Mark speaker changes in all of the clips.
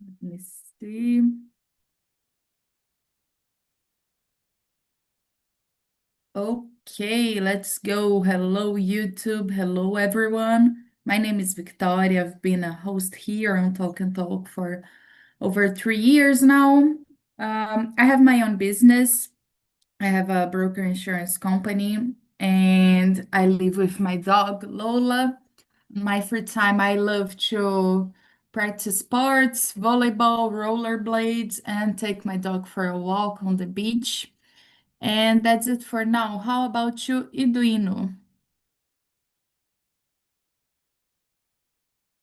Speaker 1: Let me see. Okay, let's go. Hello, YouTube. Hello, everyone. My name is Victoria. I've been a host here on Talk and Talk for over 3 years now. I have my own business. I have a broker insurance company, and I live with my dog, Lola. In my free time, I love to practice sports, volleyball, rollerblades, and take my dog for a walk on the beach. And that's it for now. How about you, Iduino?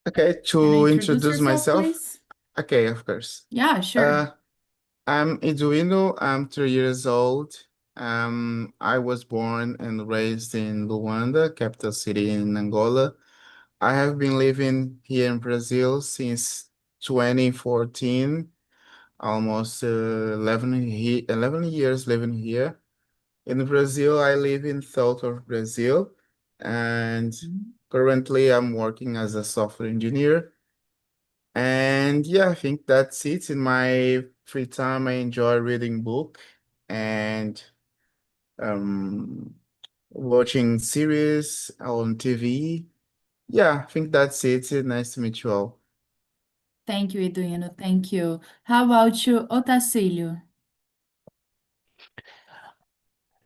Speaker 2: Okay,
Speaker 1: Can you
Speaker 2: to
Speaker 1: introduce
Speaker 2: introduce
Speaker 1: yourself,
Speaker 2: myself.
Speaker 1: please?
Speaker 2: Okay, of course.
Speaker 1: Yeah, sure.
Speaker 2: Uh, I'm Eduino. I'm 3 years old. I was born and raised in Luanda, capital city in Angola. I have been living here in Brazil since 2014, almost 11 years living here. In Brazil, I live in south of Brazil, and currently I'm working as a software engineer. And yeah, I think that's it. In my free time, I enjoy reading book and um, watching series on TV. Yeah, I think that's it. Nice to meet you all.
Speaker 1: Thank you, Iduino. Thank you. How about you, Otacílio?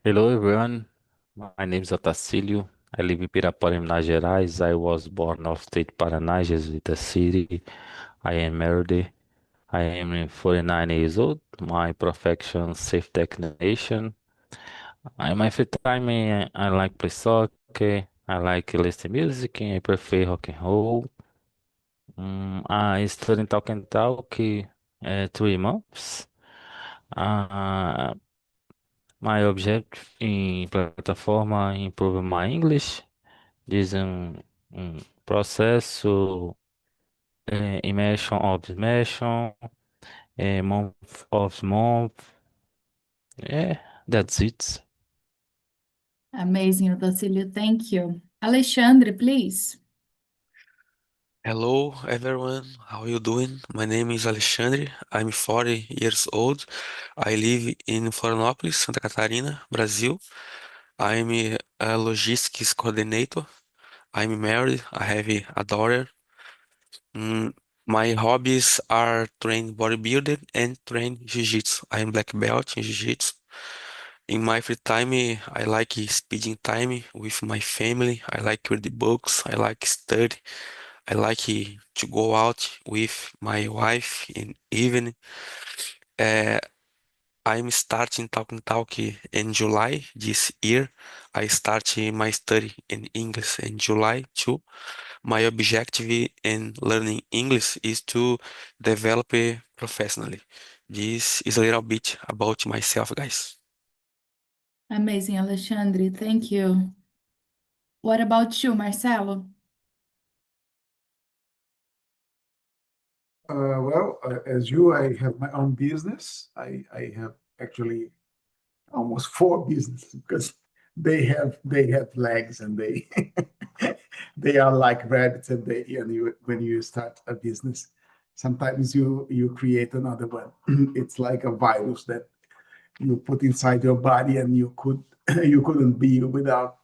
Speaker 3: Hello everyone, my name is Otacílio. I live in Pirapora, Minas Gerais. I was born of state Paraná, Jesuita City. I am married. I am 49 years old. My profession safe technician. In my free time, I like play soccer. I like listen music. I prefer rock and roll. I study in Talk and Talk 3 months. Uh, my objective in plataforma improve my English. Diz um processo, immersion of immersion, month of month. Yeah, that's it.
Speaker 1: Amazing, Otacílio. Thank you. Alexandre, please.
Speaker 4: Hello everyone, how are you doing? My name is Alexandre. I'm 40 years old. I live in Florianópolis, Santa Catarina, Brazil. I'm a logistics coordinator. I'm married. I have a daughter. Mm, my hobbies are train bodybuilding and train jiu-jitsu. I'm black belt in jiu-jitsu. In my free time, I like spending time with my family. I like read books. I like study. I like to go out with my wife in evening. Uh, I'm starting Talk in July this year. I start my study in English in July too. My objective in learning English is to develop it professionally. This is a little bit about myself, guys.
Speaker 1: Amazing, Alexandre. Thank you. What about you, Marcelo?
Speaker 5: As you, I have my own business. I have actually almost four businesses because they have legs and they they are like rabbits and when you start a business, sometimes you create another one. It's like a virus that you put inside your body and you couldn't be without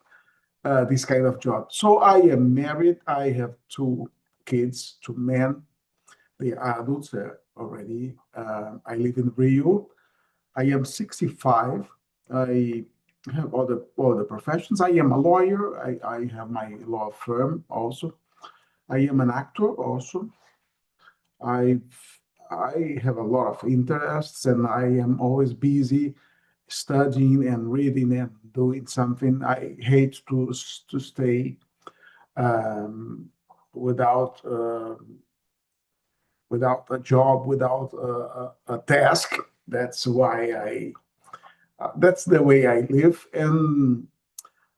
Speaker 5: this kind of job. So I am married. I have two kids, two men. They are adults already. I live in Rio. I am 65. I have all the professions. I am a lawyer. I have my law firm also. I am an actor also. I I have a lot of interests and I am always busy studying and reading and doing something. I hate to stay um, without without a job, without a task. That's why that's the way I live. And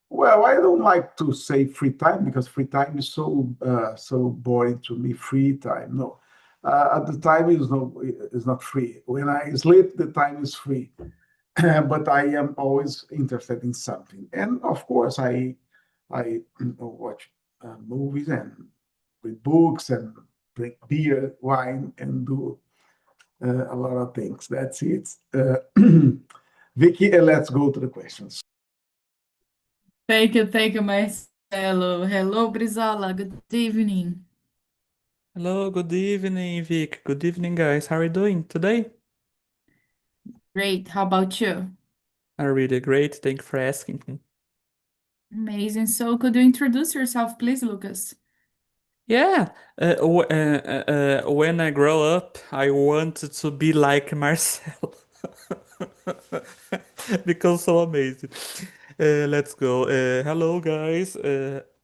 Speaker 5: well, I don't like to say free time because free time is so boring to me. Free time, no. At the time is not free. When I sleep, the time is free. But I am always interested in something. And of course, I watch movies and read books and drink beer, wine, and do a lot of things. That's it. Vicky, let's go to the questions.
Speaker 1: Thank you, Marcelo. Hello, Brizola. Good evening.
Speaker 6: Hello, good evening, Vic. Good evening, guys. How are you doing today?
Speaker 1: Great. How about you?
Speaker 6: I'm really great. Thank you for asking.
Speaker 1: Amazing. So, could you introduce yourself, please, Lucas?
Speaker 6: Yeah, when I grow up, I wanted to be like Marcel because so amazing. Let's go. Hello, guys.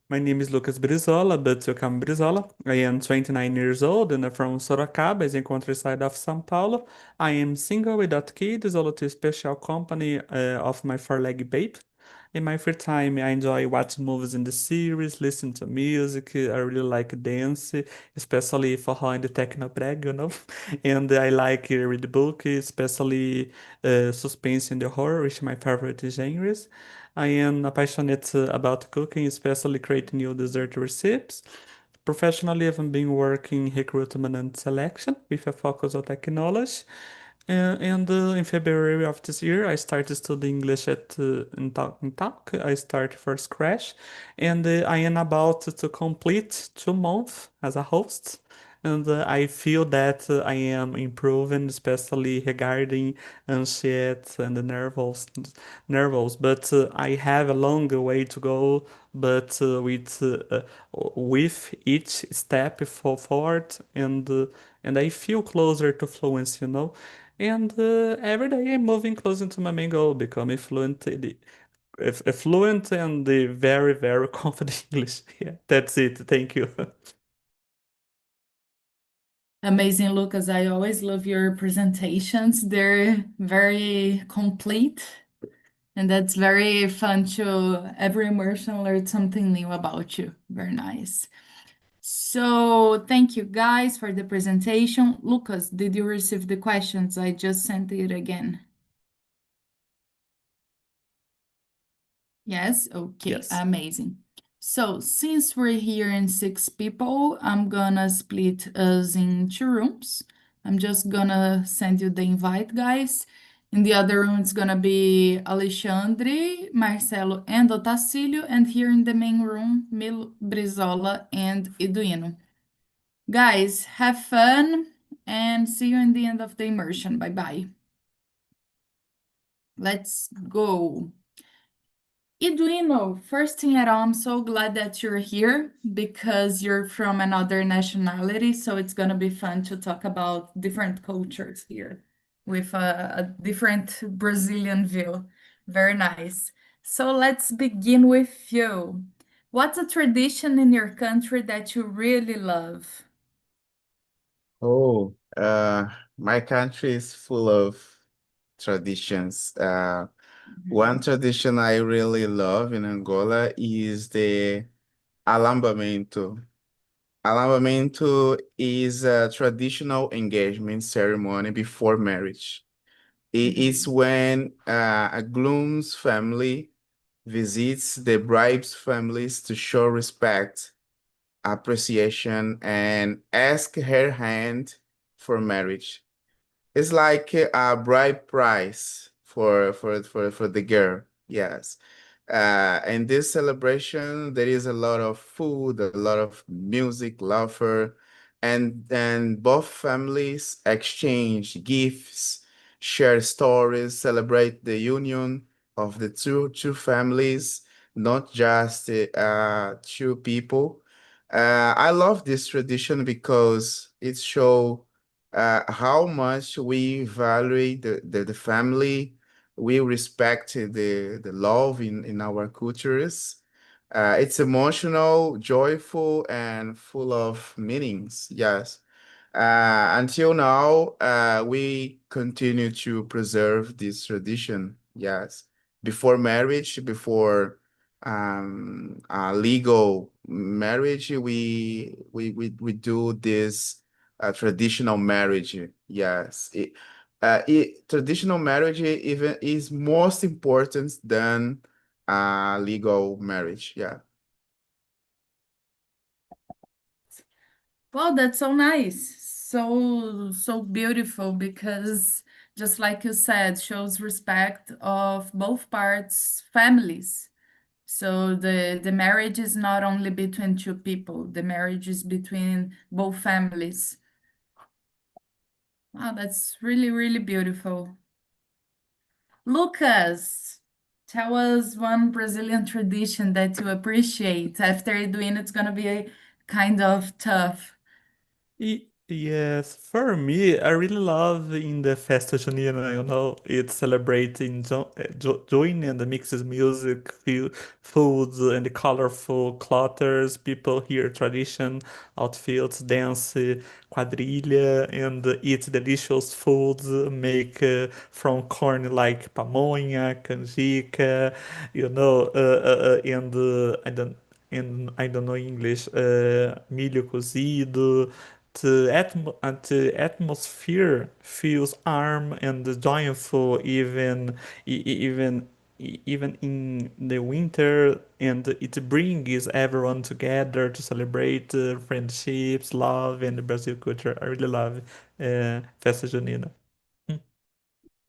Speaker 6: My name is Lucas Brizola, but you call me Brizola. I am 29 years old and I'm from Sorocaba, is in countryside of São Paulo. I am single without kids, all to special company of my four-leg babe. In my free time, I enjoy watching movies in the series, listen to music. I really like dance, especially forró and the techno brag, you know. And I like read the book, especially suspense and the horror, which are my favorite genres. I am passionate about cooking, especially creating new dessert recipes. Professionally, I've been working in recruitment and selection with a focus on technology. And in February of this year, I started studying English at in TALKNTALK. I started from scratch, and I am about to complete 2 months as a host. And I feel that I am improving, especially regarding anxiety and the nervous. But I have a long way to go. But with each step forward, and I feel closer to fluency, you know. And every day I'm moving closer to my main goal, becoming fluent and very, very confident English. Yeah, that's it. Thank you.
Speaker 1: Amazing, Lucas. I always love your presentations. They're very complete, and that's very fun to every immersion learn something new about you. Very nice. So, thank you guys for the presentation. Lucas, did you receive the questions? I just sent it again. Yes? Okay,
Speaker 6: Yes.
Speaker 1: amazing. So, since we're here in 6 people, I'm gonna split us in 2 rooms. I'm just gonna send you the invite, guys. In the other room, it's gonna be Alexandre, Marcelo, and Otacílio, and here in the main room, Mil, Brizola, and Eduino. Guys, have fun and see you in the end of the immersion. Bye bye. Let's go. Eduino, first thing at all, I'm so glad that you're here because you're from another nationality. So it's going to be fun to talk about different cultures here with a different Brazilian view. Very nice. So let's begin with you. What's a tradition in your country that you really love?
Speaker 2: Oh, my country is full of traditions. One tradition I really love in Angola is the alambamento. Alambamento is a traditional engagement ceremony before marriage. It is when a groom's family visits the bride's families to show respect, appreciation, and ask her hand for marriage. It's like a bride price for the girl. Yes. In this celebration, there is a lot of food, a lot of music, laughter, and then both families exchange gifts, share stories, celebrate the union of the two families, not just two people. I love this tradition because it shows how much we value the family, we respect the love in our cultures. It's emotional, joyful, and full of meanings. Yes. Until now, we continue to preserve this tradition. Yes. Before marriage, before legal marriage, we do this traditional marriage. Yes. Traditional marriage even is most important than legal marriage. Yeah.
Speaker 1: Well, that's so nice. so beautiful because just like you said, shows respect of both parts' families. So the marriage is not only between two people, the marriage is between both families. Wow, that's really beautiful. Lucas, tell us one Brazilian tradition that you appreciate. After doing it's gonna be a kind of tough.
Speaker 6: Yes, for me, I really love in the Festa Junina, it's celebrating joining and the mixes music, foods, and the colorful clothers. People hear tradition, outfits, dance, quadrilha, and eat delicious foods from corn like pamonha, canjica, I don't know English, milho cozido. The atmosphere feels warm and joyful, even in the winter, and it brings everyone together to celebrate friendships, love, and Brazil culture. I really love Festa Junina.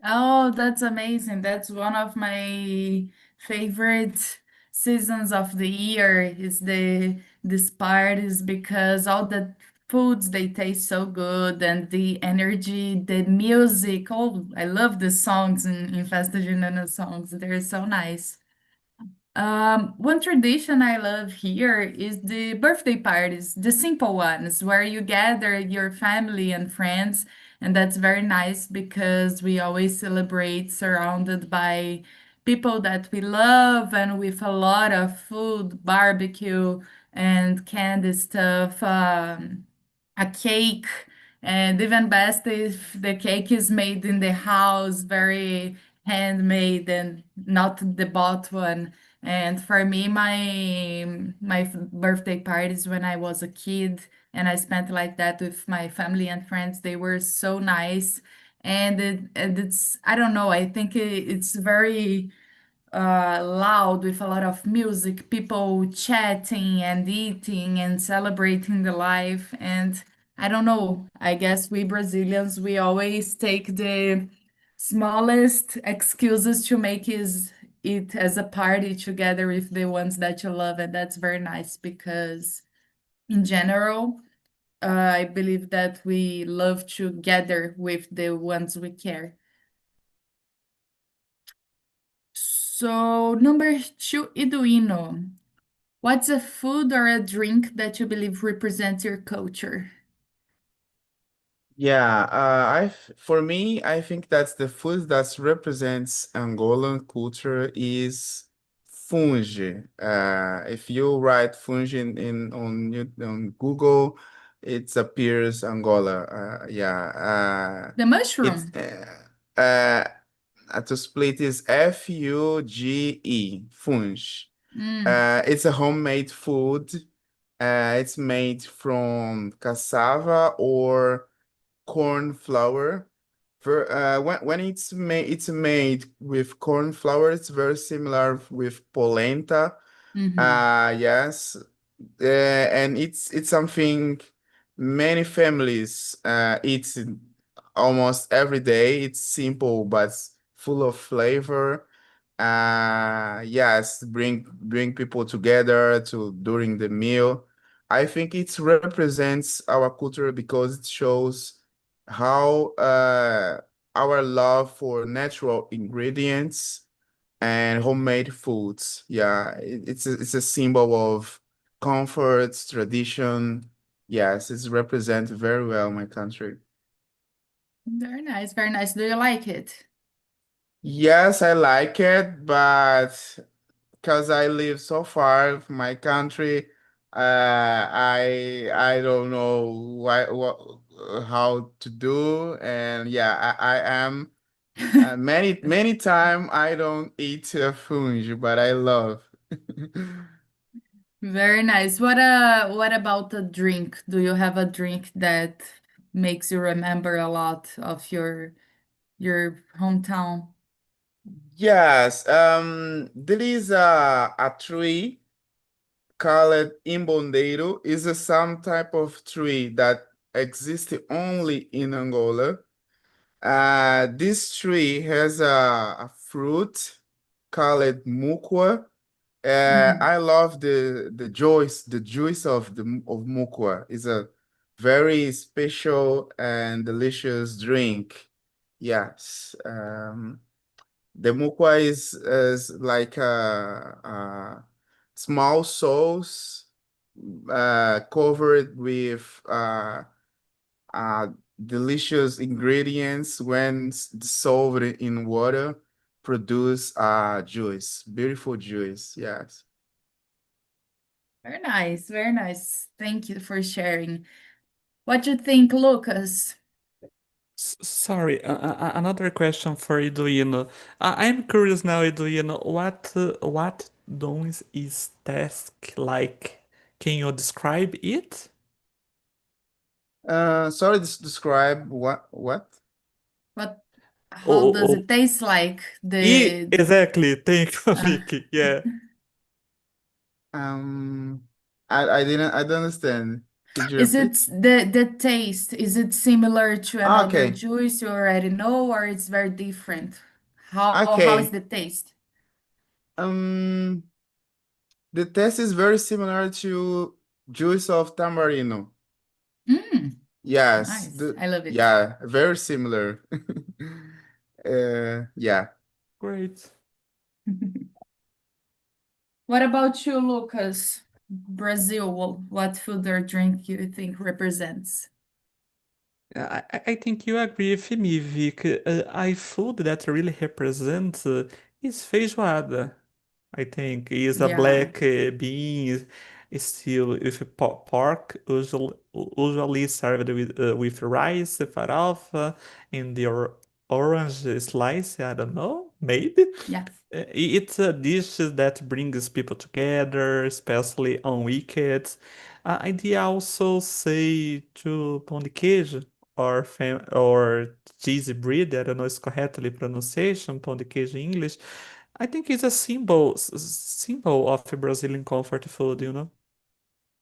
Speaker 1: Oh, that's amazing. That's one of my favorite seasons of the year is this parties because all the foods they taste so good and the energy, the music. Oh, I love the songs in Festa Junina songs. They're so nice. One tradition I love here is the birthday parties, the simple ones, where you gather your family and friends, and that's very nice because we always celebrate surrounded by people that we love and with a lot of food, barbecue, and candy stuff, a cake, and even best if the cake is made in the house, very handmade and not the bought one. And for me, my birthday parties when I was a kid and I spent like that with my family and friends, they were so nice. And it's I don't know, I think it's very loud with a lot of music, people chatting and eating and celebrating the life. And I don't know, I guess we Brazilians, we always take the smallest excuses to make it as a party together with the ones that you love. And that's very nice because, in general, I believe that we love to gather with the ones we care. So, number two, Iduino. What's a food or a drink that you believe represents your culture?
Speaker 2: Yeah, for me, I think that's the food that represents Angolan culture is fungi. If you write fungi on Google, it appears Angola. Yeah,
Speaker 1: The
Speaker 2: it's
Speaker 1: mushroom.
Speaker 2: to split is FUGE, fungi.
Speaker 1: Mm,
Speaker 2: It's a homemade food. It's made from cassava or corn flour. When it's made with corn flour, it's very similar with polenta.
Speaker 1: mhm.
Speaker 2: Yes, and it's something many families eat almost every day. It's simple but full of flavor. Yes, bring people together to during the meal. I think it represents our culture because it shows how our love for natural ingredients and homemade foods. Yeah, it's a symbol of comfort, tradition. Yes, it represents very well my country.
Speaker 1: Very nice, very nice. Do you like it?
Speaker 2: Yes, I like it, but because I live so far from my country, I don't know how to do, and yeah, I am many time I don't eat fungi, but I love.
Speaker 1: Very nice. What about a drink? Do you have a drink that makes you remember a lot of your hometown?
Speaker 2: Yes, there is a tree called imbondeiro. Is a some type of tree that exists only in Angola. This tree has a fruit called mukwa. I love the juice of mukwa. It's a very special and delicious drink. Yes. The mukwa is like a small sauce covered with uh, delicious ingredients when dissolved in water produce juice, beautiful juice. Yes.
Speaker 1: Very nice, very nice. Thank you for sharing. What do you think, Lucas?
Speaker 6: Sorry, another question for Eduino. I'm curious now, Eduino, what does is task like? Can you describe it?
Speaker 2: Sorry, describe what?
Speaker 1: What, how
Speaker 6: Oh,
Speaker 1: does
Speaker 6: oh,
Speaker 1: it taste like? The
Speaker 6: exactly. Thank you, Vicky. Yeah.
Speaker 2: Um, I don't understand. Could you
Speaker 1: Is
Speaker 2: repeat?
Speaker 1: it the taste? Is it similar to another
Speaker 2: Okay.
Speaker 1: juice you already know, or it's very different? How is
Speaker 2: Okay.
Speaker 1: the taste?
Speaker 2: Um, the taste is very similar to juice of tamarindo.
Speaker 1: Mm,
Speaker 2: Yes,
Speaker 1: nice. I love it.
Speaker 2: yeah, very similar. Yeah.
Speaker 6: Great.
Speaker 1: What about you, Lucas? Brazil, what food or drink you think represents?
Speaker 6: I think you agree with me, Vic. I food that really represents is feijoada. I think is a
Speaker 1: Yeah,
Speaker 6: black bean still with pork, usually served with rice, farofa, and the orange slice. I don't know, maybe.
Speaker 1: yeah.
Speaker 6: It's a dish that brings people together, especially on weekends. I also say to pão de queijo or cheesy bread. I don't know if it's correctly pronunciation, pão de queijo in English. I think it's a symbol of Brazilian comfort food.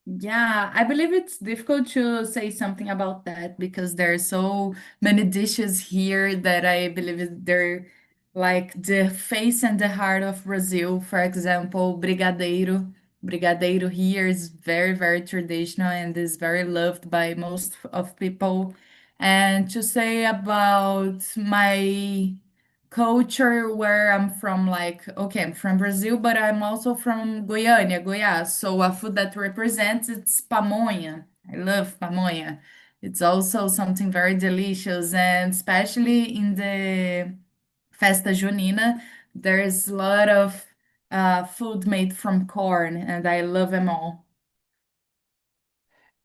Speaker 1: Yeah, I believe it's difficult to say something about that because there are so many dishes here that I believe they're like the face and the heart of Brazil. For example, brigadeiro. Brigadeiro here is very, very traditional and is very loved by most of people. And to say about my culture where I'm from, like, okay, I'm from Brazil, but I'm also from Goiânia, Goiás. So a food that represents it's pamonha. I love pamonha. It's also something very delicious, and especially in the Festa Junina, there's a lot of food made from corn, and I love them all.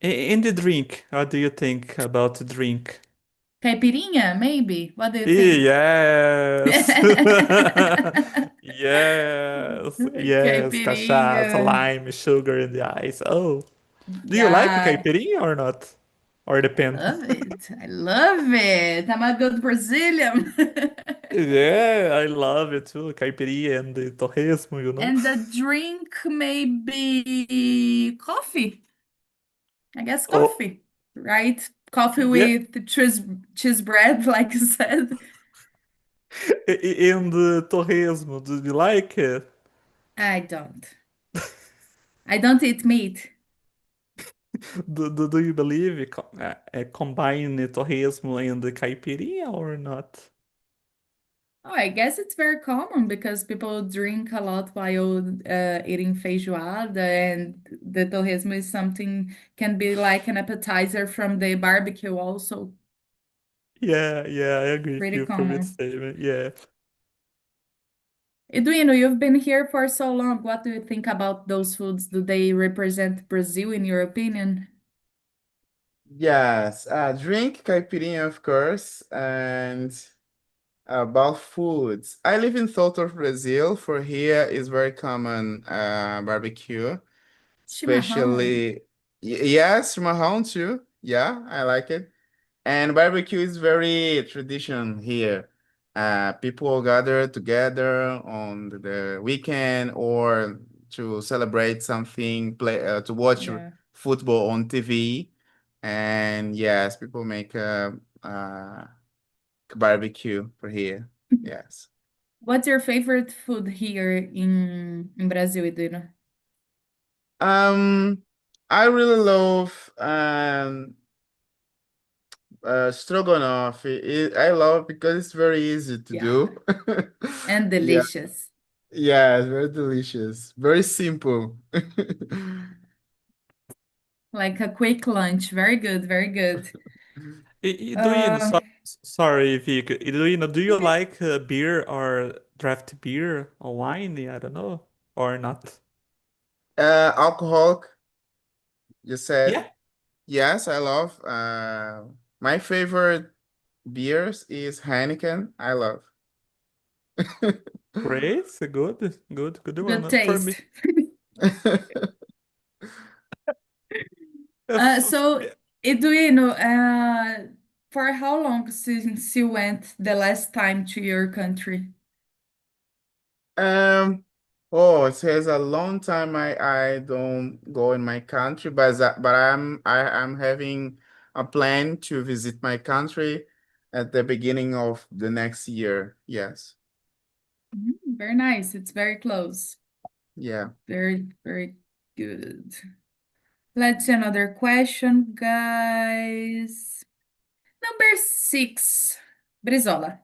Speaker 6: In the drink, what do you think about the drink?
Speaker 1: Caipirinha, maybe. What do you think?
Speaker 6: Yes. Yes. Yes. Cachaça,
Speaker 1: Caipirinha.
Speaker 6: lime, sugar in the ice. Oh. Do you like
Speaker 1: Yeah,
Speaker 6: caipirinha or not? Or
Speaker 1: I
Speaker 6: depend?
Speaker 1: love it. I love it. I'm a good Brazilian.
Speaker 6: Yeah, I love it too. Caipirinha and the torresmo.
Speaker 1: And the drink may be coffee. I guess
Speaker 6: Oh,
Speaker 1: coffee, right? Coffee
Speaker 6: yeah.
Speaker 1: with cheese bread, like you said.
Speaker 6: And the torresmo, do you like it?
Speaker 1: I don't. I don't eat meat.
Speaker 6: Do you believe combine the torresmo and the caipirinha or not?
Speaker 1: Oh, I guess it's very common because people drink a lot while eating feijoada, and the torresmo is something can be like an appetizer from the barbecue also.
Speaker 6: Yeah, yeah, I agree with
Speaker 1: Pretty
Speaker 6: you from this
Speaker 1: common.
Speaker 6: statement. Yeah.
Speaker 1: Eduino, you've been here for so long. What do you think about those foods? Do they represent Brazil in your opinion?
Speaker 2: Yes. Drink caipirinha, of course, and about foods. I live in south of Brazil. For here is very common barbecue,
Speaker 1: Chimarrão.
Speaker 2: especially yes, chimarrão too. Yeah, I like it. And barbecue is very tradition here. People gather together on the weekend or to celebrate something, play to watch
Speaker 1: Yeah.
Speaker 2: football on TV. And yes, people make barbecue for here. Yes.
Speaker 1: What's your favorite food here in Brazil, Iduna?
Speaker 2: Um, I really love stroganoff. I love because it's very easy to
Speaker 1: Yeah,
Speaker 2: do.
Speaker 1: and
Speaker 2: Yeah,
Speaker 1: delicious.
Speaker 2: yeah, it's very delicious. Very simple.
Speaker 1: Like a quick lunch. Very good, very good.
Speaker 6: Do you know,
Speaker 1: Uh,
Speaker 6: sorry, Vic, do you like beer or draft beer or wine? I don't know, or not?
Speaker 2: Alcoholic, you said.
Speaker 6: Yeah,
Speaker 2: Yes, I love. My favorite beers is Heineken. I love.
Speaker 6: great, good
Speaker 1: good
Speaker 6: one. For me,
Speaker 1: taste. So, Eduino, for how long since you went the last time to your country?
Speaker 2: Um, oh, it says a long time I don't go in my country, but I'm having a plan to visit my country at the beginning of the next year. Yes.
Speaker 1: Very nice. It's very close.
Speaker 2: Yeah.
Speaker 1: Very, very good. Let's see another question, guys. Number 6, Brizola.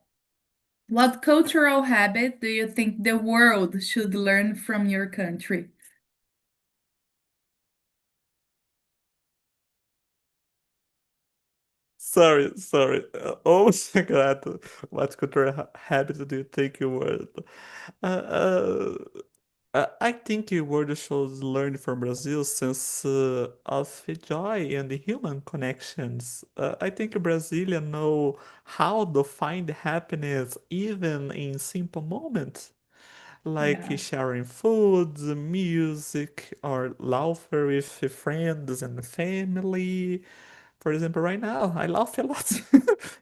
Speaker 1: What cultural habit do you think the world should learn from your country?
Speaker 6: sorry. Oh my God, what cultural habit do you think you would? Uh, uh, I think the world should learn from Brazil sense of joy and the human connections. I think Brazilians know how to find happiness even in simple moments, like
Speaker 1: Yeah.
Speaker 6: sharing food, music, or laughter with friends and family. For example, right now, I laugh a lot.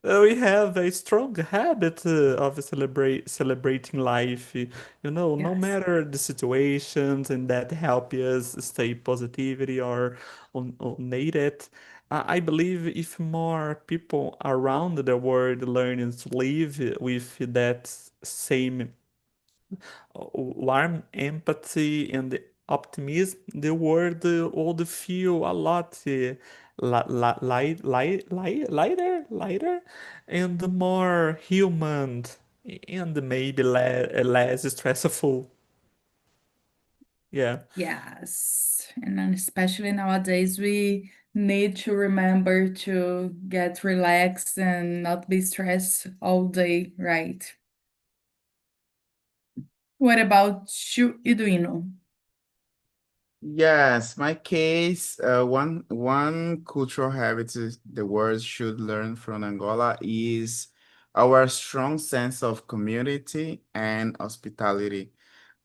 Speaker 6: We have a strong habit of celebrating life, no
Speaker 1: Yes.
Speaker 6: matter the situations, and that help us stay positivity or on it. I believe if more people around the world learn to live with that same warm empathy and optimism, the world would feel a lot lighter, and more human, and maybe less stressful. Yeah.
Speaker 1: Yes. And then especially nowadays, we need to remember to get relaxed and not be stressed all day, right? What about you, Eduino?
Speaker 2: Yes, my case, one cultural habit the world should learn from Angola is our strong sense of community and hospitality.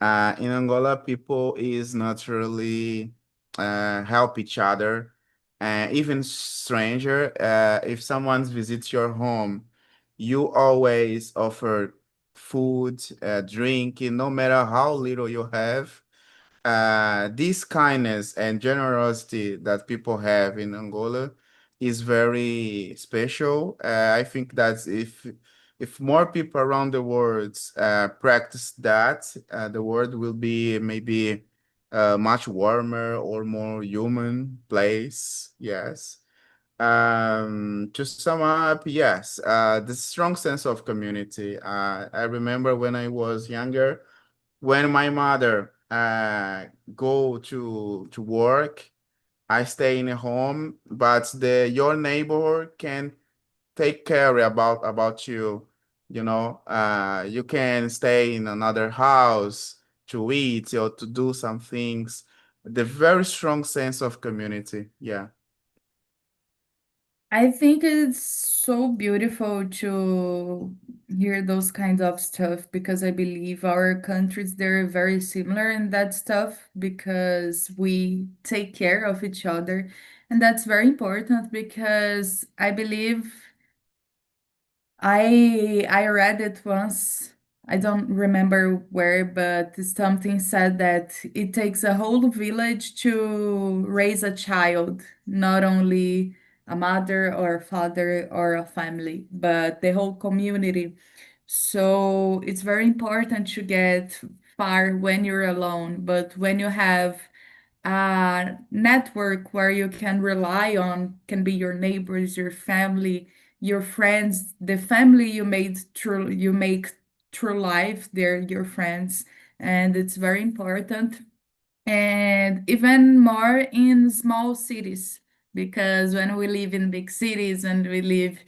Speaker 2: In Angola, people is naturally help each other, even stranger. If someone visits your home, you always offer food, drink, no matter how little you have. This kindness and generosity that people have in Angola is very special. I think that if more people around the world practice that, the world will be maybe a much warmer or more human place. Yes. To sum up, yes, the strong sense of community. I remember when I was younger, when my mother go to work, I stay in a home, but the your neighbor can take care about you. You can stay in another house to eat or to do some things. The very strong sense of community. Yeah.
Speaker 1: I think it's so beautiful to hear those kinds of stuff because I believe our countries they're very similar in that stuff because we take care of each other. And that's very important because I believe I read it once. I don't remember where, but something said that it takes a whole village to raise a child, not only a mother or a father or a family, but the whole community. So it's very important to get far when you're alone, but when you have a network where you can rely on, can be your neighbors, your family, your friends, the family you make through life, they're your friends, and it's very important. And even more in small cities, because when we live in big cities and we live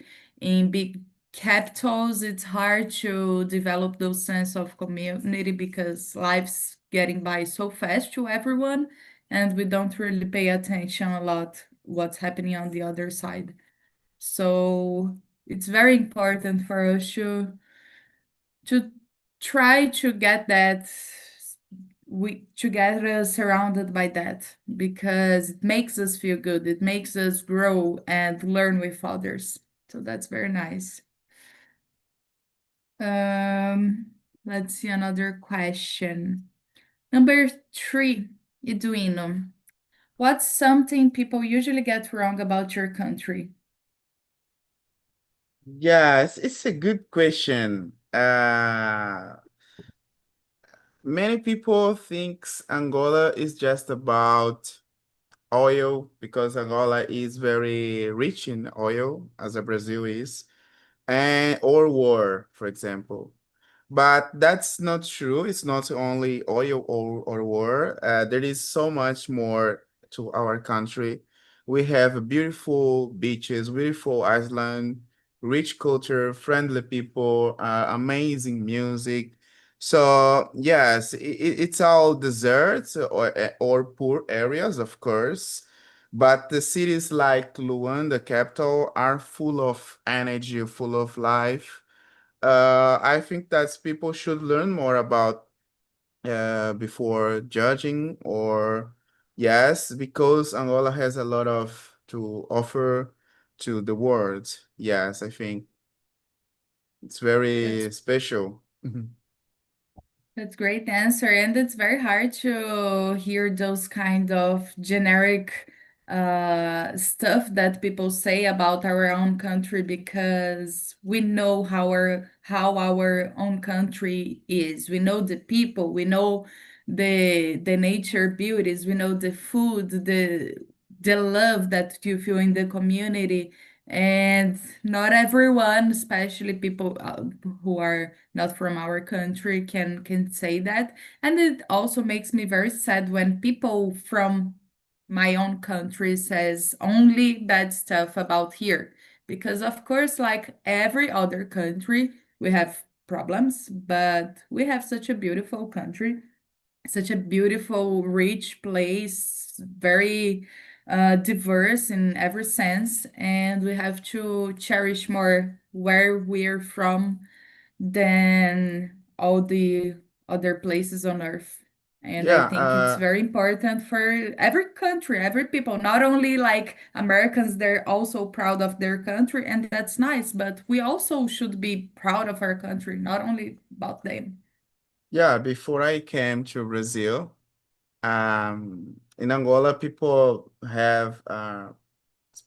Speaker 1: in big capitals, it's hard to develop those sense of community because life's getting by so fast to everyone, and we don't really pay attention a lot what's happening on the other side. So it's very important for us to try to get that we to get us surrounded by that because it makes us feel good, it makes us grow and learn with others. So that's very nice. Let's see another question. Number 3, Eduino. What's something people usually get wrong about your country?
Speaker 2: Yes, it's a good question. Many people thinks Angola is just about oil because Angola is very rich in oil, as a Brazil is, and or war, for example. But that's not true. It's not only oil or war. There is so much more to our country. We have beautiful beaches, beautiful island, rich culture, friendly people, amazing music. So yes, it's all deserts or poor areas, of course. But the cities like Luanda, capital, are full of energy, full of life. I think that people should learn more about before judging or yes, because Angola has a lot of to offer to the world. Yes, I think it's
Speaker 1: That's
Speaker 2: very special.
Speaker 1: That's great answer, and it's very hard to hear those kind of generic stuff that people say about our own country because we know how our own country is. We know the people, we know the nature beauties, we know the food, the love that you feel in the community. And not everyone, especially people who are not from our country, can say that. And it also makes me very sad when people from my own country says only bad stuff about here. Because of course, like every other country, we have problems, but we have such a beautiful country, such a beautiful, rich place, very diverse in every sense, and we have to cherish more where we're from than all the other places on earth. And I
Speaker 2: Yeah,
Speaker 1: think it's very important for every country, every people, not only like Americans, they're also proud of their country, and that's nice, but we also should be proud of our country, not only about them.
Speaker 2: yeah. Before I came to Brazil, in Angola, people have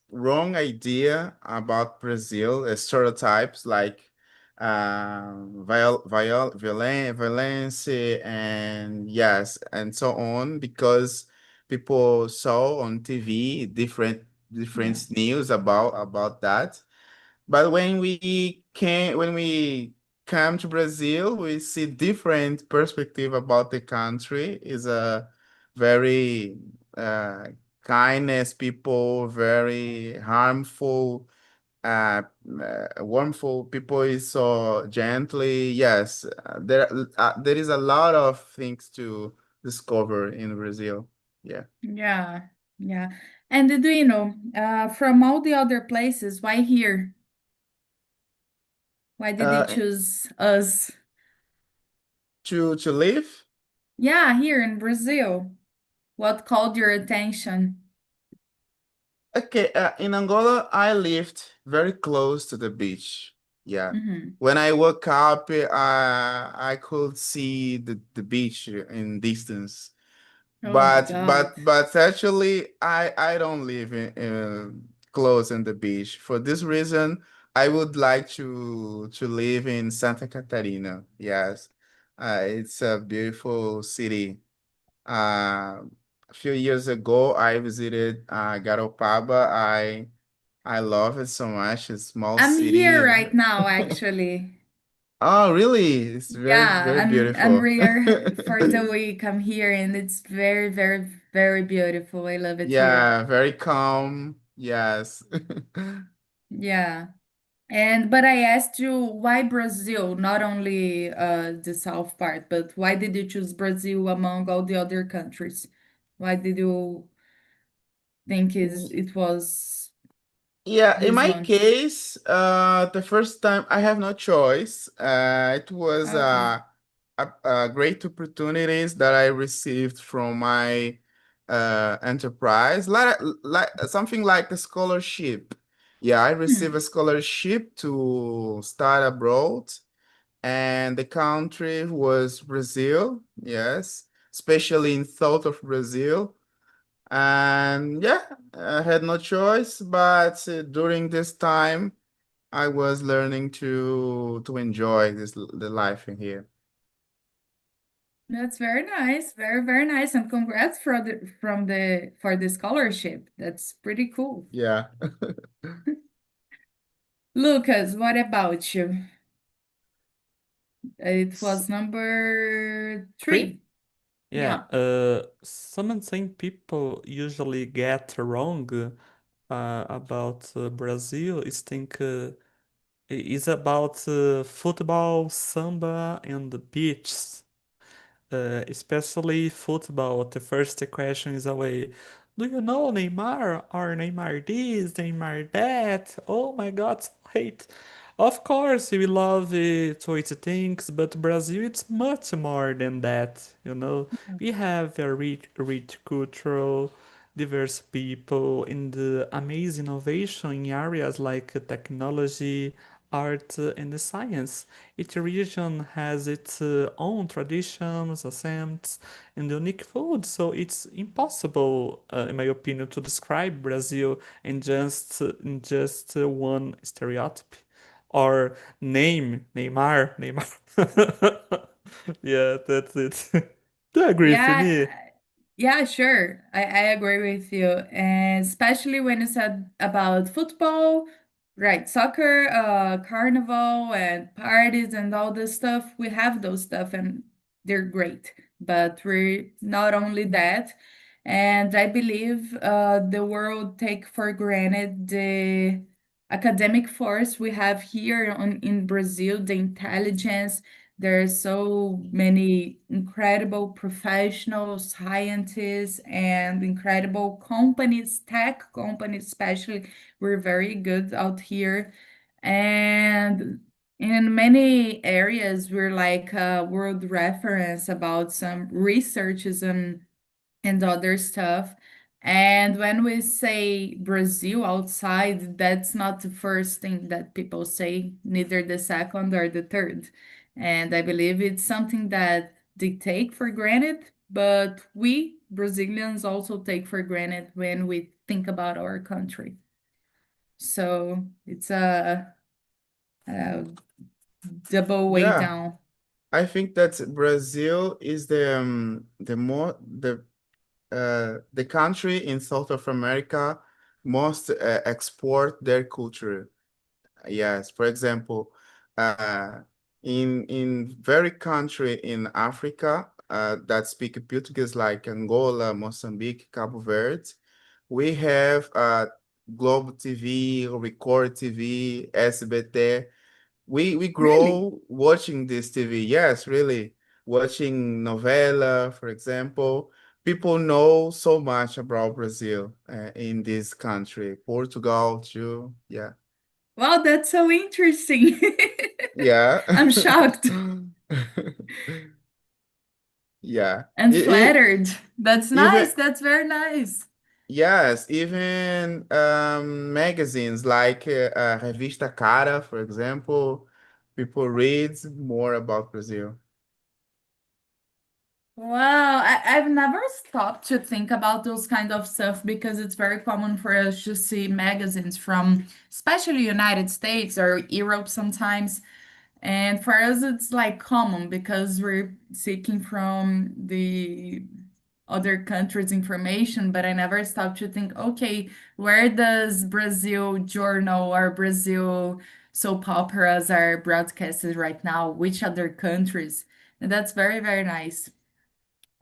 Speaker 2: wrong idea about Brazil, stereotypes like violence and yes, and so on, because people saw on TV
Speaker 1: Yeah.
Speaker 2: different news about that. But when we come to Brazil, we see different perspective about the country. Is a very uh, kindness people, very harmful, warmful people is so gently. Yes, there is a lot of things to discover in Brazil. Yeah.
Speaker 1: Yeah, yeah. And do you know, from all the other places, why here? Why did you
Speaker 2: Uh,
Speaker 1: choose us?
Speaker 2: to live.
Speaker 1: Yeah, here in Brazil. What called your attention?
Speaker 2: Okay, in Angola, I lived very close to the beach. Yeah.
Speaker 1: Hmm.
Speaker 2: When I woke up, I could see the beach in distance.
Speaker 1: Oh my
Speaker 2: But
Speaker 1: God.
Speaker 2: actually, I don't live close on the beach. For this reason, I would like to live in Santa Catarina. Yes, it's a beautiful city. A few years ago, I visited Garopaba. I love it so much. It's a small
Speaker 1: I'm here
Speaker 2: city.
Speaker 1: right now, actually.
Speaker 2: Oh, really? It's very,
Speaker 1: Yeah,
Speaker 2: very
Speaker 1: I'm
Speaker 2: beautiful.
Speaker 1: here for the week. I'm here and it's very, very, very beautiful. I love it here.
Speaker 2: Yeah, very calm. Yes.
Speaker 1: Yeah. And but I asked you why Brazil, not only the south part, but why did you choose Brazil among all the other countries? Why did you think it was
Speaker 2: Yeah, in
Speaker 1: this
Speaker 2: my
Speaker 1: one?
Speaker 2: case, the first time I have no choice. It was
Speaker 1: Okay.
Speaker 2: a great opportunities that I received from my enterprise, like something like a scholarship. Yeah, I received a
Speaker 1: Hmm.
Speaker 2: scholarship to start abroad, and the country was Brazil. Yes, especially in south of Brazil. And yeah, I had no choice, but during this time, I was learning to enjoy the life in here.
Speaker 1: That's very nice. Very, very nice. And congrats for the scholarship. That's pretty cool.
Speaker 2: Yeah.
Speaker 1: Lucas, what about you? It
Speaker 6: S-
Speaker 1: was number
Speaker 6: Three?
Speaker 1: three.
Speaker 6: Yeah,
Speaker 1: Yeah.
Speaker 6: something people usually get wrong about Brazil is think is about football, samba, and the beach. Especially football. The first question is always, do you know Neymar? Or Neymar this, Neymar that? Oh my God, so hate. Of course, we love Toy things, but Brazil it's much more than that. You know, we have a rich cultural, diverse people, and amazing innovation in areas like technology, art, and the science. Each region has its own traditions, accents, and unique food, so it's impossible, in my opinion, to describe Brazil in just one stereotype or name Neymar, Neymar. Yeah, that's it. Do you agree with
Speaker 1: Yeah,
Speaker 6: me?
Speaker 1: yeah, sure. I agree with you. And especially when you said about football, right? Soccer, carnival and parties and all this stuff. We have those stuff and they're great. But we're not only that. And I believe the world take for granted the academic force we have here in Brazil, the intelligence. There are so many incredible professionals, scientists, and incredible companies, tech companies, especially. We're very good out here. And in many areas, we're like a world reference about some researches and other stuff. And when we say Brazil outside, that's not the first thing that people say, neither the second or the third. And I believe it's something that they take for granted, but we Brazilians also take for granted when we think about our country. So it's a double way
Speaker 2: Yeah,
Speaker 1: down.
Speaker 2: I think that Brazil is the country in South of America most export their culture. Yes, for example, uh, in very country in Africa that speak Portuguese like Angola, Mozambique, Cabo Verde, we have Globo TV, Record TV, SBT. We
Speaker 1: Really?
Speaker 2: grow watching this TV. Yes, really. Watching novela, for example. People know so much about Brazil in this country. Portugal too. Yeah.
Speaker 1: Wow, that's so interesting.
Speaker 2: Yeah.
Speaker 1: I'm shocked.
Speaker 2: Yeah.
Speaker 1: And flattered. That's
Speaker 2: Even
Speaker 1: nice. That's very nice.
Speaker 2: yes, even magazines like Revista Cara, for example, people read more about Brazil.
Speaker 1: Wow, I've never stopped to think about those kind of stuff because it's very common for us to see magazines from especially United States or Europe sometimes. And for us, it's like common because we're seeking from the other countries' information, but I never stopped to think, okay, where does Brazil journal or Brazil soap operas are broadcasted right now? Which other countries? And that's very, very nice.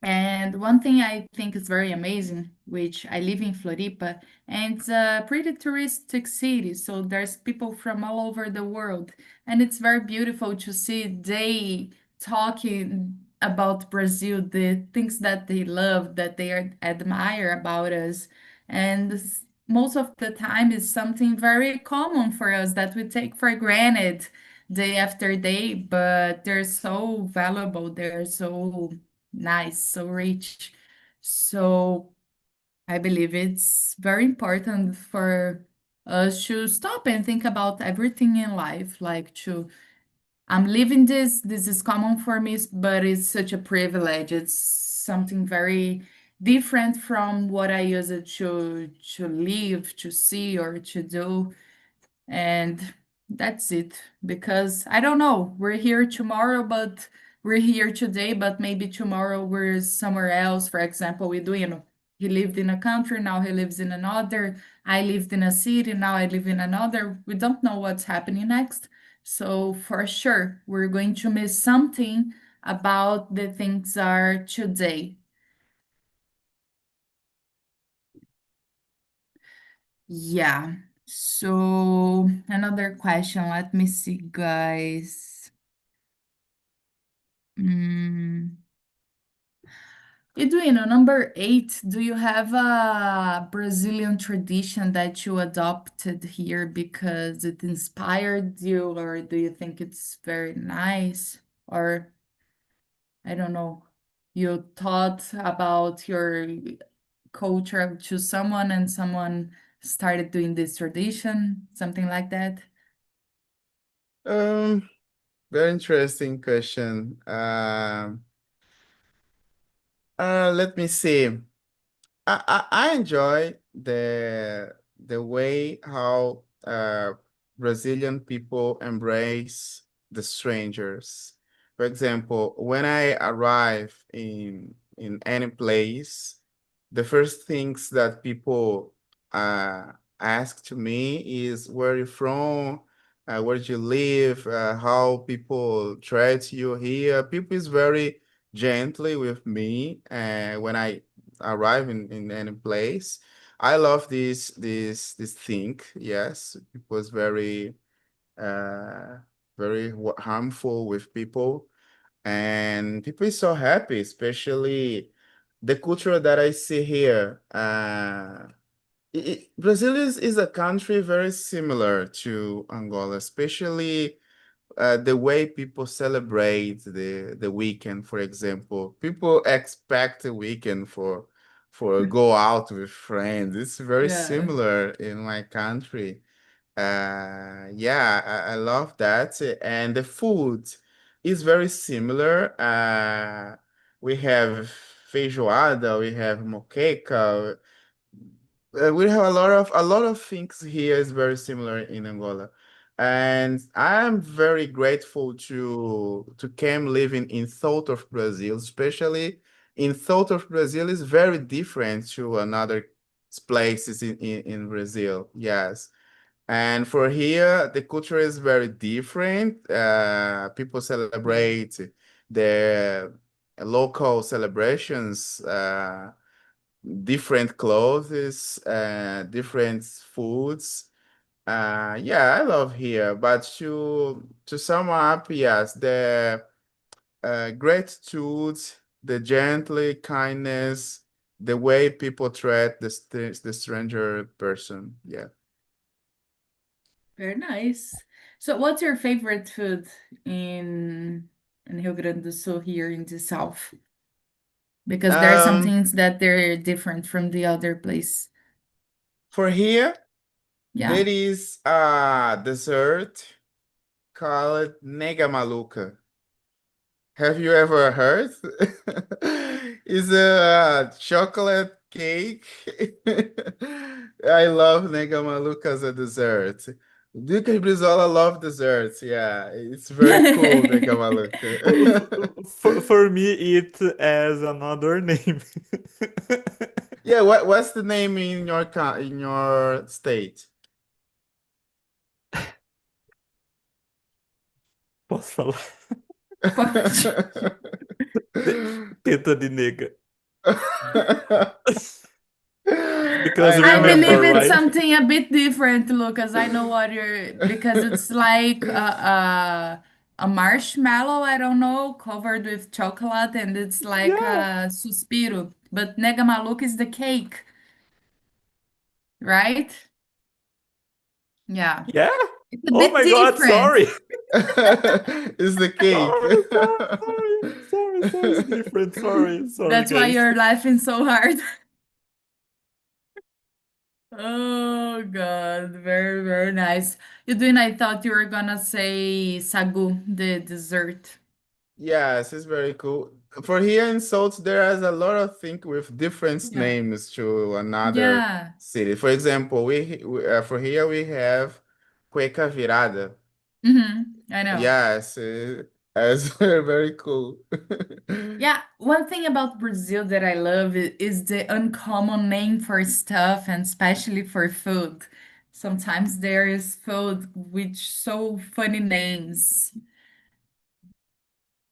Speaker 1: And one thing I think is very amazing, which I live in Floripa, and it's a pretty touristic city, so there's people from all over the world, and it's very beautiful to see they talking about Brazil, the things that they love, that they admire about us, and most of the time is something very common for us that we take for granted day after day, but they're so valuable, they're so nice, so rich. So I believe it's very important for us to stop and think about everything in life, like to I'm living this is common for me, but it's such a privilege. It's something very different from what I used to live, to see, or to do. And that's it. Because I don't know, we're here tomorrow, but we're here today, but maybe tomorrow we're somewhere else. For example, we do, he lived in a country, now he lives in another. I lived in a city, now I live in another. We don't know what's happening next. So for sure, we're going to miss something about the things are today. Yeah. So another question. Let me see, guys. Mm. Eduino, number 8, do you have a Brazilian tradition that you adopted here because it inspired you, or do you think it's very nice? Or I don't know, you thought about your culture to someone and someone started doing this tradition, something like that?
Speaker 2: Um, Very interesting question. Let me see. I enjoy the way how Brazilian people embrace the strangers. For example, when I arrive in any place, the first things that people ask to me is where you from, where do you live, how people treat you here. People is very gently with me when I arrive in any place. I love this thing. Yes, it was uh very harmful with people, and people is so happy, especially the culture that I see here. Brazil is a country very similar to Angola, especially the way people celebrate the weekend, for example. People expect a weekend for go out with friends. It's very
Speaker 1: Yeah.
Speaker 2: similar in my country. Yeah, I love that. And the food is very similar. We have feijoada, we have moqueca, we have a lot of things here is very similar in Angola, and I'm very grateful to came living in south of Brazil, especially in south of Brazil is very different to another places in Brazil. Yes, and for here the culture is very different. People
Speaker 1: Yeah.
Speaker 2: celebrate their local celebrations. Different clothes, different foods. Yeah, I love here. But to sum up, yes, the gratitude, the gently kindness, the way people treat the stranger person. Yeah.
Speaker 1: Very nice. So, what's your favorite food in Rio Grande do Sul here in the south? Because there are some
Speaker 2: Um,
Speaker 1: things that they're different from the other place.
Speaker 2: for here,
Speaker 1: Yeah.
Speaker 2: there is a dessert called nega maluca. Have you ever heard? It's a chocolate cake. I love Negamaluca as a dessert. Duque Brizola love desserts. Yeah, it's very cool, Negamaluca.
Speaker 6: For me, it as another name.
Speaker 2: Yeah, what's the name in your in your state?
Speaker 6: Posso falar? Teta de nega. Because
Speaker 2: I
Speaker 1: I believe
Speaker 6: remember,
Speaker 1: it's
Speaker 6: right?
Speaker 1: something a bit different, Lucas. I know what you're because it's like a marshmallow, I don't know, covered with chocolate, and it's like
Speaker 6: Yeah,
Speaker 1: a suspiro. But nega maluca is the cake, right? Yeah,
Speaker 6: yeah.
Speaker 1: it's a
Speaker 6: Oh
Speaker 1: bit
Speaker 6: my God,
Speaker 1: different.
Speaker 6: sorry.
Speaker 2: It's the cake.
Speaker 6: Sorry, it's different. Sorry,
Speaker 1: That's why
Speaker 6: guys.
Speaker 1: you're laughing so hard. Oh God, very, very nice. Eudwin, I thought you were gonna say sagu, the dessert.
Speaker 2: Yes, it's very cool. For here in Salt, there is a lot of things with different
Speaker 1: Yeah.
Speaker 2: names to another
Speaker 1: Yeah.
Speaker 2: city. For example, for here we have Cueca Virada.
Speaker 1: I know.
Speaker 2: Yes, it's very cool.
Speaker 1: Yeah, one thing about Brazil that I love is the uncommon name for stuff and especially for food. Sometimes there is food with so funny names.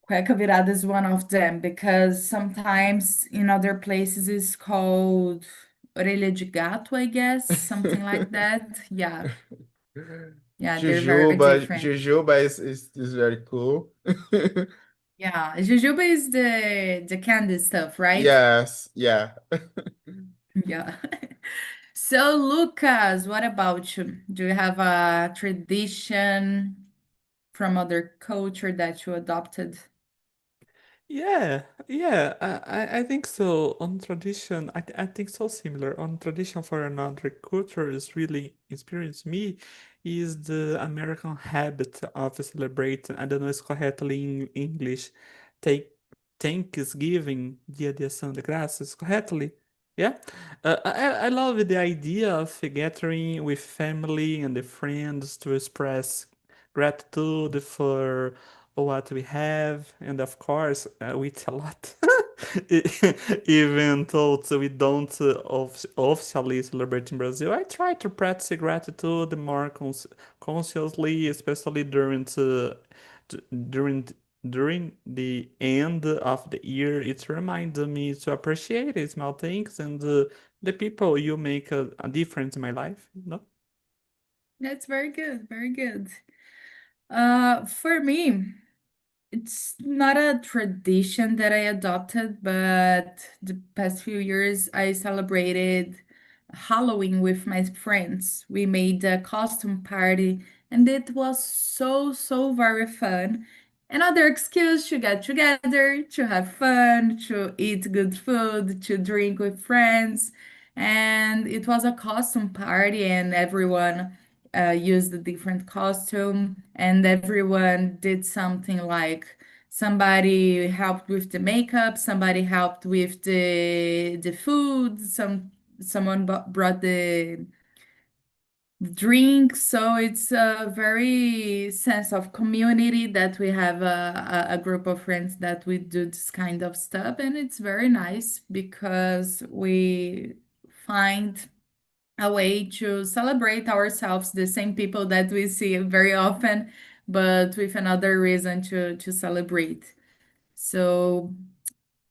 Speaker 1: Cueca virada is one of them because sometimes in other places it's called orelha de gato, I guess, something like that. Yeah, yeah, they're very different.
Speaker 2: Jujuba is very cool.
Speaker 1: Yeah, jujuba is the candy stuff, right?
Speaker 2: Yes, yeah.
Speaker 1: Yeah. So, Lucas, what about you? Do you have a tradition from other culture that you adopted?
Speaker 6: Yeah. I think so. On tradition, I think so similar. On tradition for another culture is really inspires me is the American habit of celebrating, I don't know it's correctly in English, take Thanksgiving, Dia de Ação de Graças, correctly? Yeah. I love the idea of gathering with family and the friends to express gratitude for what we have, and of course, we eat a lot. Even though we don't officially celebrate in Brazil, I try to practice gratitude more consciously, especially d- during during the end of the year. It reminds me to appreciate the small things and the people you make a difference in my life. No?
Speaker 1: That's very good, very good. For me, it's not a tradition that I adopted, but the past few years I celebrated Halloween with my friends. We made a costume party and it was so, so very fun. Another excuse to get together, to have fun, to eat good food, to drink with friends. And it was a costume party, and everyone used a different costume, and everyone did something like somebody helped with the makeup, somebody helped with the food, someone brought the drink. So it's a very sense of community that we have a group of friends that we do this kind of stuff, and it's very nice because we find a way to celebrate ourselves, the same people that we see very often, but with another reason to celebrate. So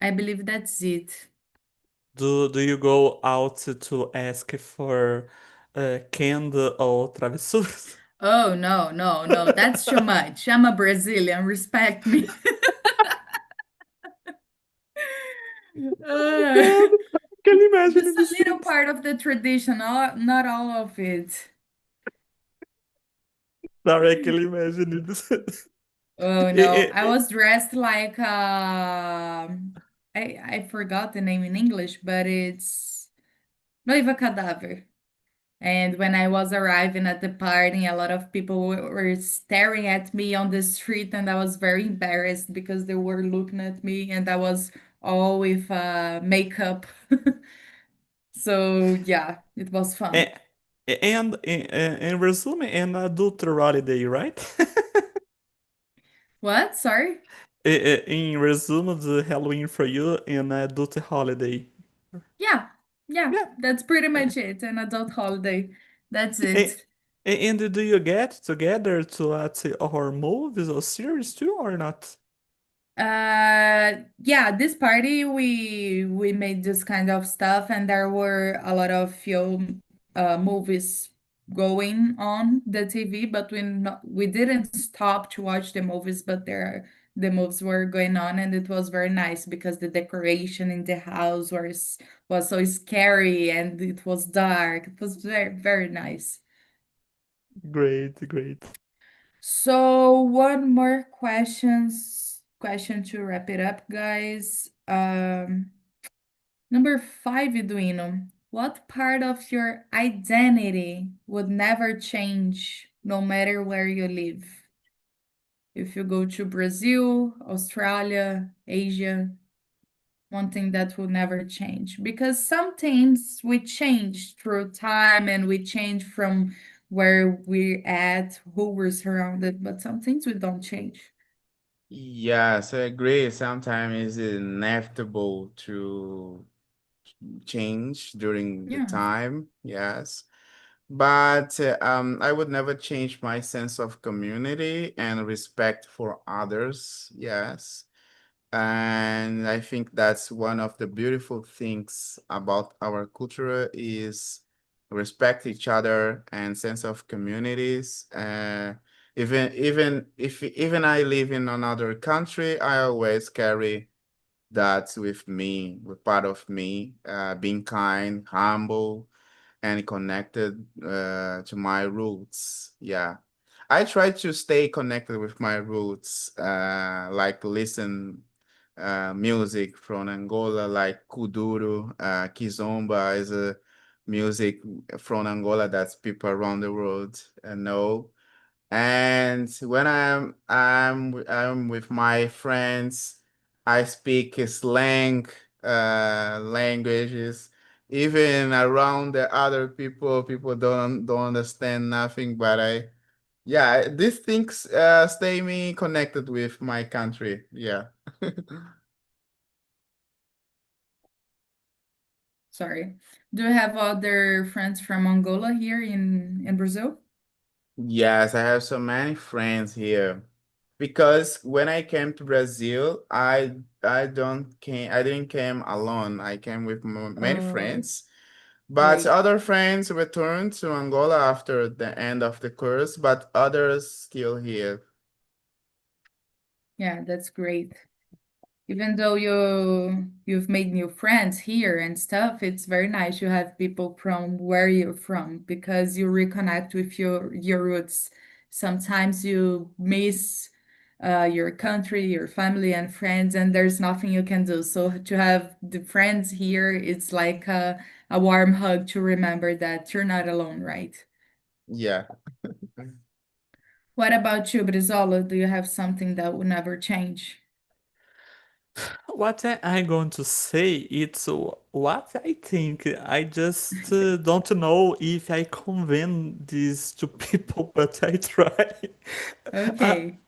Speaker 1: I believe that's it.
Speaker 6: Do you go out to ask for candy or travessuras?
Speaker 1: Oh, no, no, no, that's too much. I'm a Brazilian, respect me.
Speaker 6: Oh
Speaker 1: Uh,
Speaker 6: my God, I can imagine
Speaker 1: just
Speaker 6: in the
Speaker 1: a little
Speaker 6: streets.
Speaker 1: part of the tradition, not all of it.
Speaker 6: Sorry, I can imagine in the
Speaker 1: Oh
Speaker 6: Eh,
Speaker 1: no,
Speaker 6: eh,
Speaker 1: I
Speaker 6: eh,
Speaker 1: was dressed like I forgot the name in English, but it's noiva cadáver. And when I was arriving at the party, a lot of people were staring at me on the street, and I was very embarrassed because they were looking at me, and I was all with makeup. So yeah, it was fun.
Speaker 6: A- And in resume, an adult holiday, right?
Speaker 1: What? Sorry?
Speaker 6: In resume, the Halloween for you an adult holiday.
Speaker 1: Yeah, yeah,
Speaker 6: Yeah.
Speaker 1: that's pretty much it. An adult holiday. That's
Speaker 6: A-
Speaker 1: it.
Speaker 6: And do you get together to watch our movies or series too, or not?
Speaker 1: Yeah, this party we made this kind of stuff, and there were a lot of film movies going on the TV, but we didn't stop to watch the movies, but the movies were going on, and it was very nice because the decoration in the house was so scary and it was dark. It was very, very nice.
Speaker 6: Great, great.
Speaker 1: So one more question to wrap it up, guys. Number five, Eduino. What part of your identity would never change no matter where you live? If you go to Brazil, Australia, Asia, one thing that will never change. Because some things we change through time and we change from where we're at, who we're surrounded, but some things we don't change.
Speaker 2: Yes, I agree. Sometimes it's inevitable to change during the
Speaker 1: Yeah.
Speaker 2: time. Yes. But I would never change my sense of community and respect for others. Yes. And I think that's one of the beautiful things about our culture is respect each other and sense of communities. Even I live in another country, I always carry that with me, with part of me, being kind, humble, and connected to my roots. Yeah. I try to stay connected with my roots, like listen music from Angola, like Kuduro, Kizomba is a music from Angola that people around the world know. And when I'm with my friends, I speak slang languages. Even around the other people, people don't understand nothing. But yeah, these things stay me connected with my country. Yeah.
Speaker 1: Sorry. Do you have other friends from Angola here in Brazil?
Speaker 2: Yes, I have so many friends here. Because when I came to Brazil, I didn't came alone. I came with many
Speaker 1: Oh,
Speaker 2: friends. But
Speaker 1: great.
Speaker 2: other friends returned to Angola after the end of the course, but others still here.
Speaker 1: Yeah, that's great. Even though you've made new friends here and stuff, it's very nice you have people from where you're from because you reconnect with your roots. Sometimes you miss your country, your family and friends, and there's nothing you can do. So to have the friends here, it's like a warm hug to remember that you're not alone, right?
Speaker 2: Yeah.
Speaker 1: What about you, Brizola? Do you have something that will never change?
Speaker 6: What I'm going to say, it's what I think. I just don't know if I convey this to people, but I try. Uh,
Speaker 1: Okay.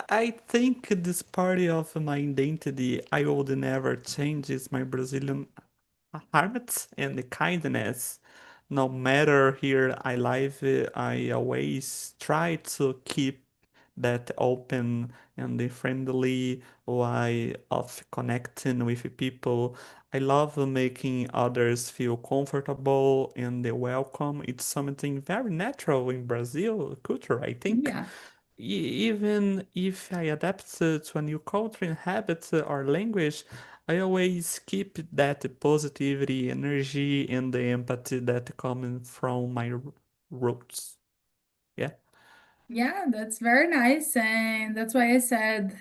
Speaker 6: I think this part of my identity I would never change is my Brazilian heart and the kindness. No matter here I live, I always try to keep that open and the friendly way of connecting with people. I love making others feel comfortable and welcome. It's something very natural in Brazil culture, I think.
Speaker 1: Yeah.
Speaker 6: Even if I adapt to a new culture and habit or language, I always keep that positivity, energy, and the empathy that coming from my roots. Yeah.
Speaker 1: Yeah, that's very nice. And that's why I said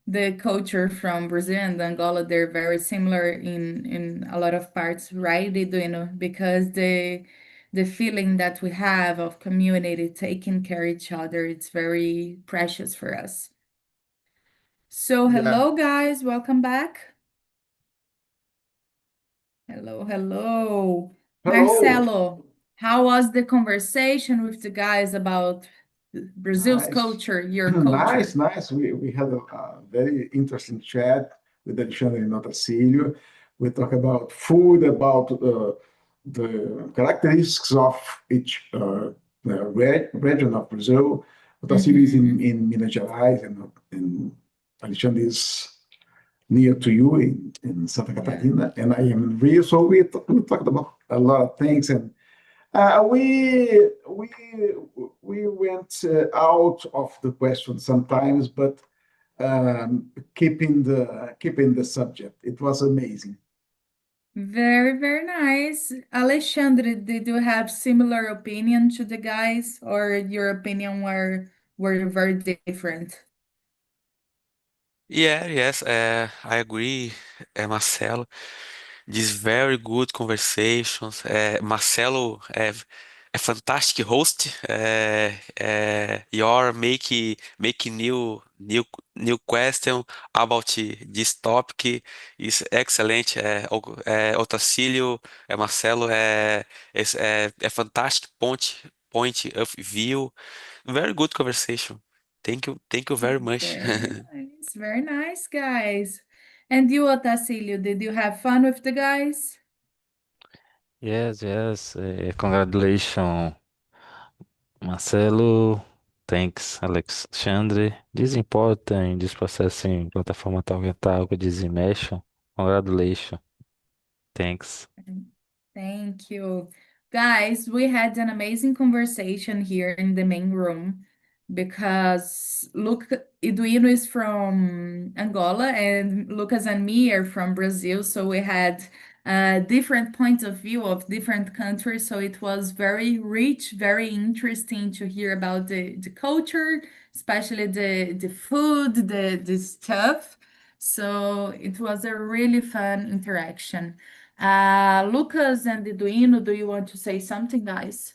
Speaker 1: the culture from Brazil and Angola, they're very similar in a lot of parts, right? They do, because the feeling that we have of community taking care of each other, it's very precious for us. So,
Speaker 2: Yeah.
Speaker 1: hello guys, welcome back. Hello, hello.
Speaker 5: Hello.
Speaker 1: Marcelo, how was the conversation with the guys about Brazil's
Speaker 5: Nice.
Speaker 1: culture, your culture?
Speaker 5: Nice. We had a very interesting chat with Alexandre and Otacílio. We talk about food, about the characteristics of each region of Brazil. Otacílio is
Speaker 1: Mhm.
Speaker 5: in Minas Gerais, and Alexandre is near to you in Santa
Speaker 1: Yeah.
Speaker 5: Catarina, and I am in Rio. So we talked about a lot of things, and we went out of the question sometimes, but keeping the subject. It was amazing.
Speaker 1: Very, very nice. Alexandre, did you have similar opinion to the guys, or your opinion were very different?
Speaker 4: Yes, I agree, Marcelo. These very good conversations. Marcelo, a fantastic host. You're making new question about this topic is excellent. Otacílio, Marcelo, is a fantastic point of view. Very good conversation. Thank you very much.
Speaker 1: Very nice, guys. And you, Otacílio, did you have fun with the guys?
Speaker 3: Yes. Congratulations, Marcelo. Thanks, Alexandre. This is important, this processing plataforma TALKNTALK, this immersion. Congratulations. Thanks.
Speaker 1: Thank you. Guys, we had an amazing conversation here in the main room because Eduino is from Angola and Lucas and me are from Brazil. So we had different points of view of different countries. So it was very rich, very interesting to hear about the culture, especially the food, the stuff. So it was a really fun interaction. Lucas and Eduino, do you want to say something, guys?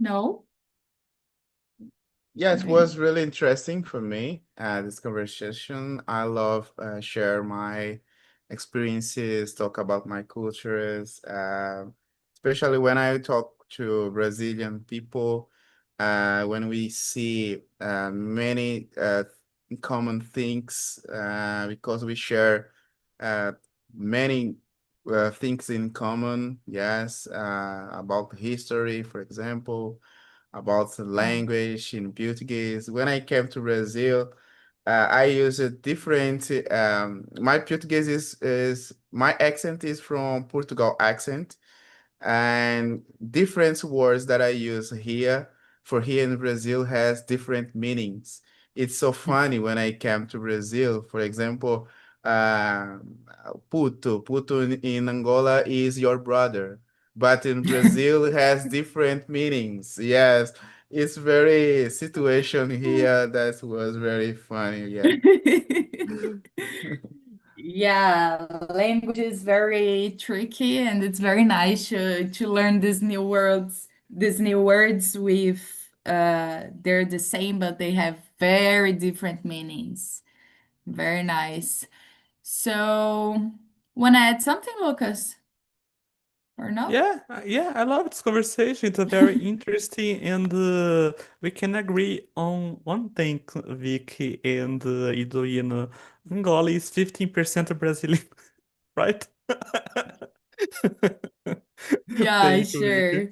Speaker 1: No?
Speaker 2: Yeah, it
Speaker 1: Okay.
Speaker 2: was really interesting for me, this conversation. I love share my experiences, talk about my cultures, especially when I talk to Brazilian people, when we see many common things, because we share uh, many things in common, yes, about history, for example, about the
Speaker 1: Yeah.
Speaker 2: language in Portuguese. When I came to Brazil, I use a different. My Portuguese is my accent is from Portugal accent, and different words that I use here for here in Brazil has different meanings. It's so funny when I came to Brazil, for example, puto in Angola is your brother, but in Brazil it has different meanings. Yes, it's very situation here that was very funny. Yeah.
Speaker 1: Yeah, language is very tricky and it's very nice to learn these new words with they're the same, but they have very different meanings. Very nice. So, wanna add something, Lucas? Or no?
Speaker 6: Yeah, I love this conversation. It's a very interesting, and we can agree on one thing, Vicky and Idoina. Angola is 15% Brazilian, right?
Speaker 1: Yeah,
Speaker 6: Thank you, Vicky.
Speaker 1: sure.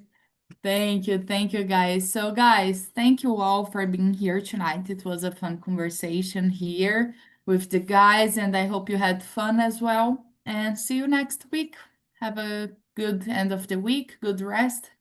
Speaker 1: Thank you, guys. So, guys, thank you all for being here tonight. It was a fun conversation here with the guys, and I hope you had fun as well. And see you next week. Have a good end of the week, good rest.